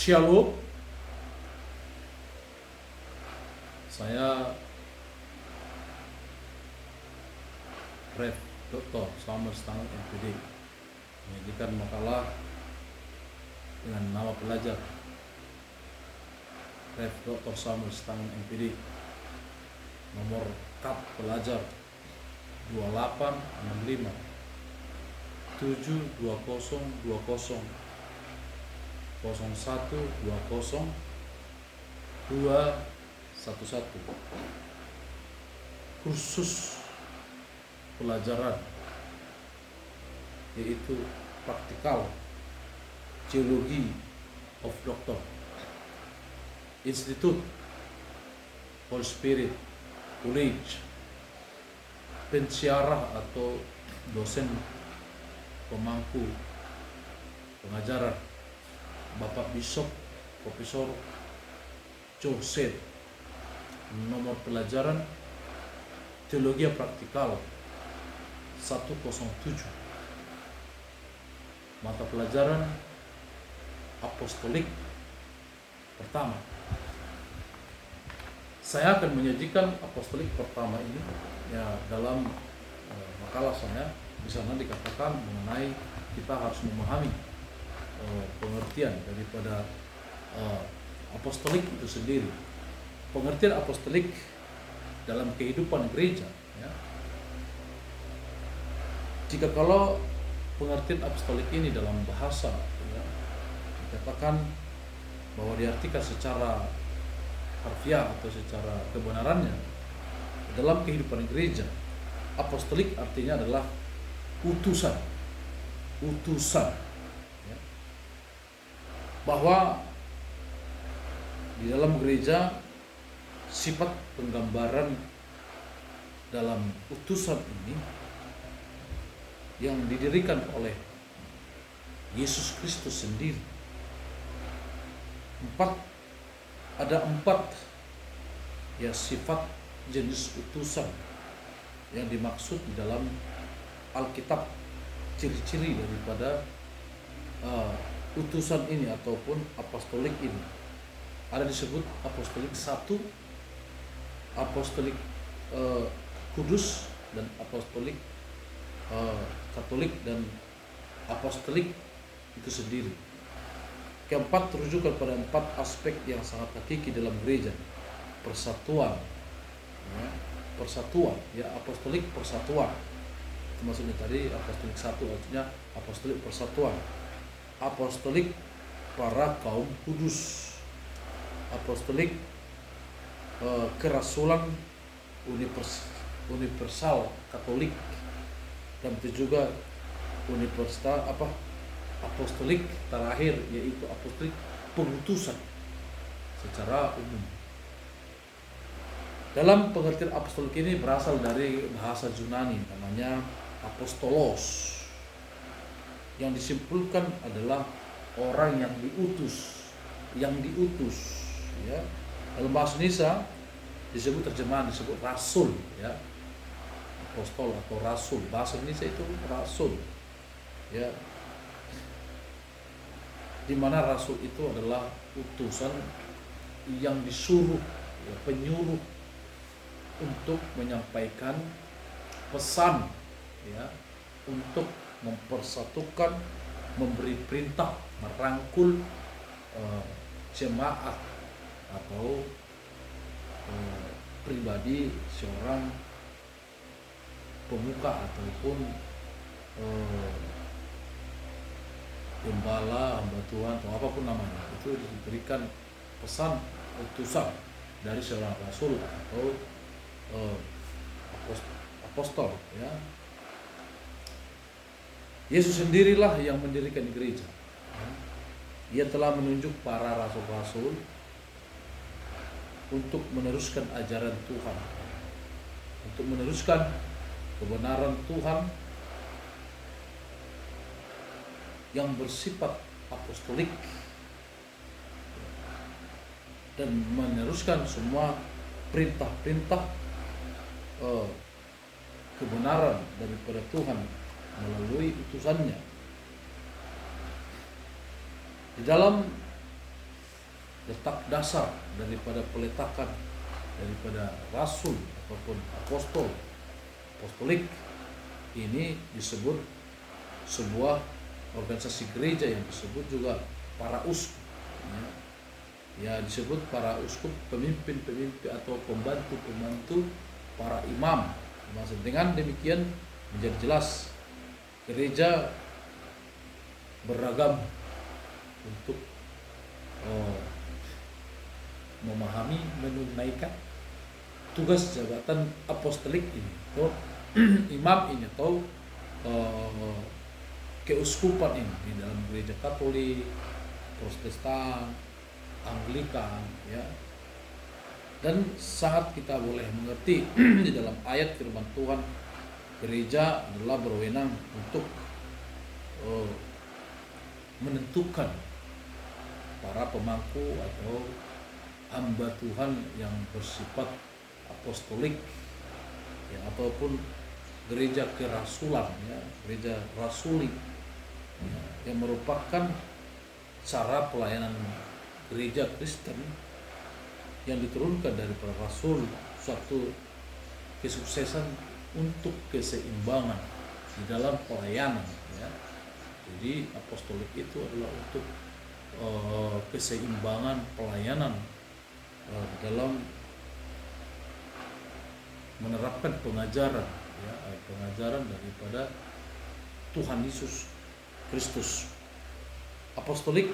Shalom, saya Rev. Dr. Samuel Stangun MPD menyajikan makalah dengan nama pelajar Rev. Dr. Samuel Stangun MPD, nomor KAP pelajar 2865 72020 0120 211. Kursus pelajaran yaitu praktikal Geology of Doctor, Institute Holy Spirit College, pensyarah atau dosen pemangku pengajaran Bapak Bishop Profesor Joseph. Nomor pelajaran Teologi Praktikal 107. Mata pelajaran Apostolik pertama. Saya akan menyajikan apostolik pertama ini ya dalam makalah saya. Di sana dikatakan mengenai kita harus memahami pengertian daripada apostolik itu sendiri. Pengertian apostolik dalam kehidupan gereja ya. Jika kalau pengertian apostolik ini dalam bahasa ya, dikatakan bahwa diartikan secara harfiah atau secara kebenarannya dalam kehidupan gereja, apostolik artinya adalah utusan ya. Bahwa di dalam gereja sifat penggambaran dalam utusan ini yang didirikan oleh Yesus Kristus sendiri. Ada empat ya sifat jenis utusan yang dimaksud di dalam Alkitab, ciri-ciri daripada utusan ini ataupun apostolik ini. Ada disebut apostolik 1, apostolik kudus, dan apostolik katolik, dan apostolik itu sendiri. Keempat terujuk pada empat aspek yang sangat hakiki dalam gereja. Persatuan ya, apostolik persatuan. Maksudnya tadi apostolik 1 artinya apostolik persatuan, apostolik para kaum kudus, apostolik kerasulan universal katolik, dan itu juga universal apostolik terakhir yaitu apostolik pengutusan secara umum. Dalam pengertian apostolik ini berasal dari bahasa Yunani namanya apostolos, yang disimpulkan adalah orang yang diutus ya. Dalam bahasa Indonesia terjemahan disebut rasul ya, apostol atau rasul. Bahasa Indonesia itu rasul ya, di mana rasul itu adalah utusan yang disuruh ya, penyuruh untuk menyampaikan pesan ya, untuk mempersatukan, memberi perintah, merangkul jemaat atau pribadi seorang pemuka ataupun gembala, hamba Tuhan atau apapun namanya, itu diberikan pesan utusan dari seorang rasul atau apostol ya. Yesus sendirilah yang mendirikan gereja. Ia telah menunjuk para rasul-rasul untuk meneruskan ajaran Tuhan, untuk meneruskan kebenaran Tuhan yang bersifat apostolik, dan meneruskan semua perintah-perintah kebenaran daripada Tuhan melalui utusannya. Di dalam letak dasar daripada peletakan daripada rasul ataupun apostolik ini disebut sebuah organisasi gereja yang disebut juga para uskup, ya disebut para uskup, pemimpin-pemimpin atau pembantu-pembantu para imam. Maksud dengan demikian menjadi jelas gereja beragam untuk memahami, menunaikan tugas jabatan apostolik ini atau imam ini atau keuskupan ini di dalam gereja Katolik, Protestan, Anglikan, ya. Dan sangat kita boleh mengerti di dalam ayat firman Tuhan, gereja adalah berwenang untuk menentukan para pemangku atau hamba Tuhan yang bersifat apostolik, ya, ataupun gereja kerasulan, ya, gereja rasuli, ya, yang merupakan cara pelayanan gereja Kristen yang diturunkan dari para rasul, suatu kesuksesan untuk keseimbangan di dalam pelayanan, ya. Jadi apostolik itu adalah untuk keseimbangan pelayanan dalam menerapkan pengajaran, ya, pengajaran daripada Tuhan Yesus Kristus. Apostolik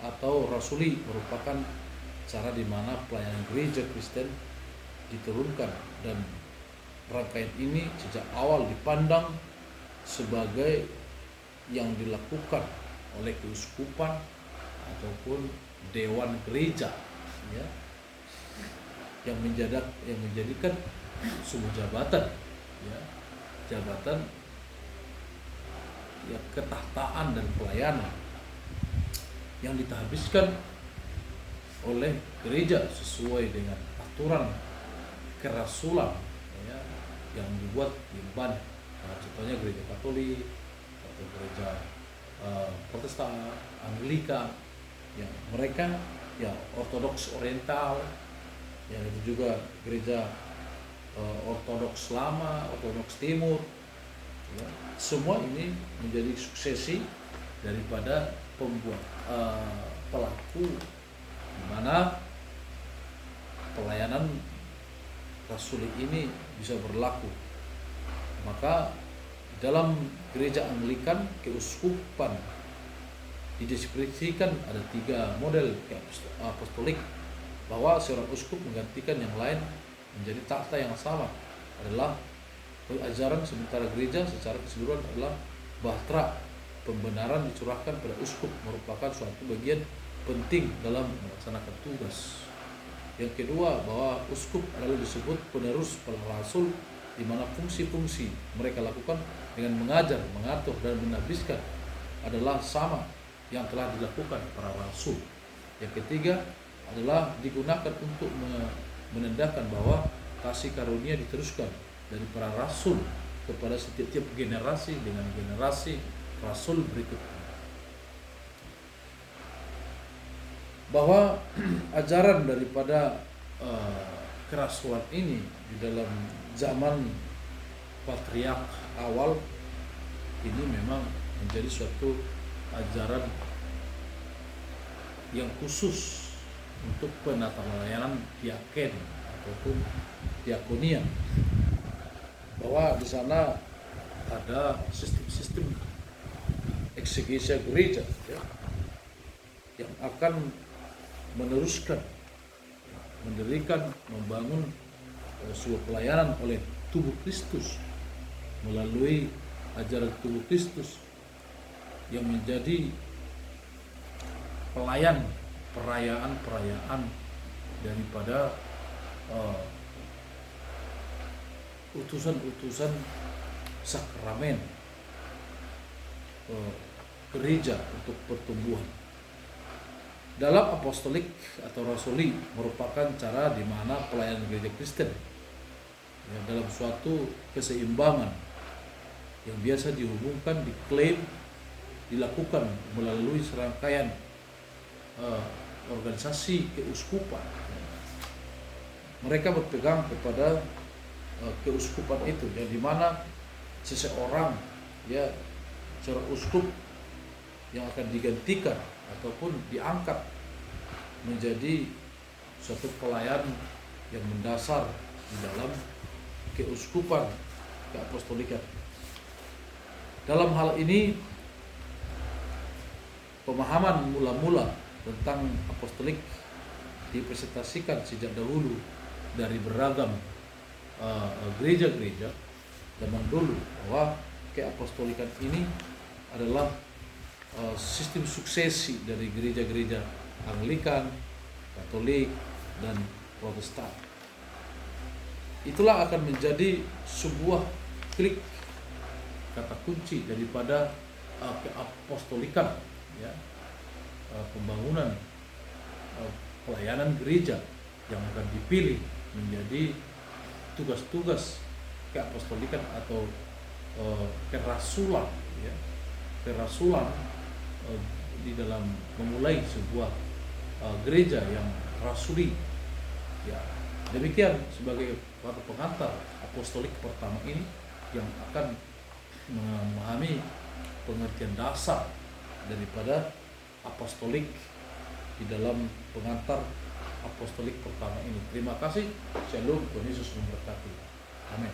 atau rasuli merupakan cara di mana pelayanan gereja Kristen diturunkan, dan rangkaian ini sejak awal dipandang sebagai yang dilakukan oleh keuskupan ataupun dewan gereja, ya, yang menjadikan sebuah jabatan, ya, jabatan, ya, ketahtaan dan pelayanan yang ditahbiskan oleh gereja sesuai dengan aturan kerasulan, ya, yang dibuat di Ban. Nah, contohnya gereja Katolik atau gereja Protestan, Anglikan, ya, mereka ya Ortodoks Oriental, ya, itu juga gereja Ortodoks Lama, Ortodoks Timur, ya, semua ini menjadi suksesi daripada pembuat pelaku di mana pelayanan rasuli ini bisa berlaku. Maka dalam gereja Anglikan keuskupan dideskripsikan ada 3 model apostolik, bahwa seorang uskup menggantikan yang lain menjadi takhta yang sama adalah ajaran, sementara gereja secara keseluruhan adalah bahtera pembenaran dicurahkan pada uskup, merupakan suatu bagian penting dalam melaksanakan tugas. Yang kedua, bahwa uskup adalah disebut penerus para rasul, di mana fungsi-fungsi mereka lakukan dengan mengajar, mengatur, dan menahbiskan adalah sama yang telah dilakukan para rasul. Yang ketiga adalah digunakan untuk menandakan bahwa kasih karunia diteruskan dari para rasul kepada setiap generasi dengan generasi rasul berikutnya. Bahwa ajaran daripada kerasulan ini di dalam zaman patriark awal ini memang menjadi suatu ajaran yang khusus untuk penata layanan diaken ataupun diakonia, bahwa di sana ada sistem-sistem eksegesia gereja, ya, yang akan meneruskan, mendirikan, membangun sebuah pelayanan oleh tubuh Kristus melalui ajaran tubuh Kristus yang menjadi pelayan perayaan-perayaan daripada utusan-utusan sakramen gereja untuk pertumbuhan. Dalam apostolik atau rasuli merupakan cara di mana pelayanan gereja Kristen, ya, dalam suatu keseimbangan yang biasa dihubungkan, diklaim, dilakukan melalui serangkaian organisasi keuskupan. Mereka berpegang kepada keuskupan itu, yang dimana seseorang, ya, seorang uskup yang akan digantikan ataupun diangkat menjadi suatu pelayan yang mendasar di dalam keuskupan keapostolikan. Dalam hal ini, pemahaman mula-mula tentang apostolik dipresentasikan sejak dahulu dari beragam gereja-gereja zaman dulu, bahwa keapostolikan ini adalah sistem suksesi dari gereja-gereja Anglikan, Katolik, dan Protestan. Itulah akan menjadi sebuah klik kata kunci daripada keapostolikan, ya, pembangunan pelayanan gereja yang akan dipilih menjadi tugas-tugas keapostolikan atau kerasulan, ya, kerasulan di dalam memulai sebuah gereja yang rasuli. Ya, demikian sebagai kata pengantar apostolik pertama ini yang akan memahami pengertian dasar daripada apostolik di dalam pengantar apostolik pertama ini. Terima kasih. Shalom. Tuhan Yesus memberkati. Amin.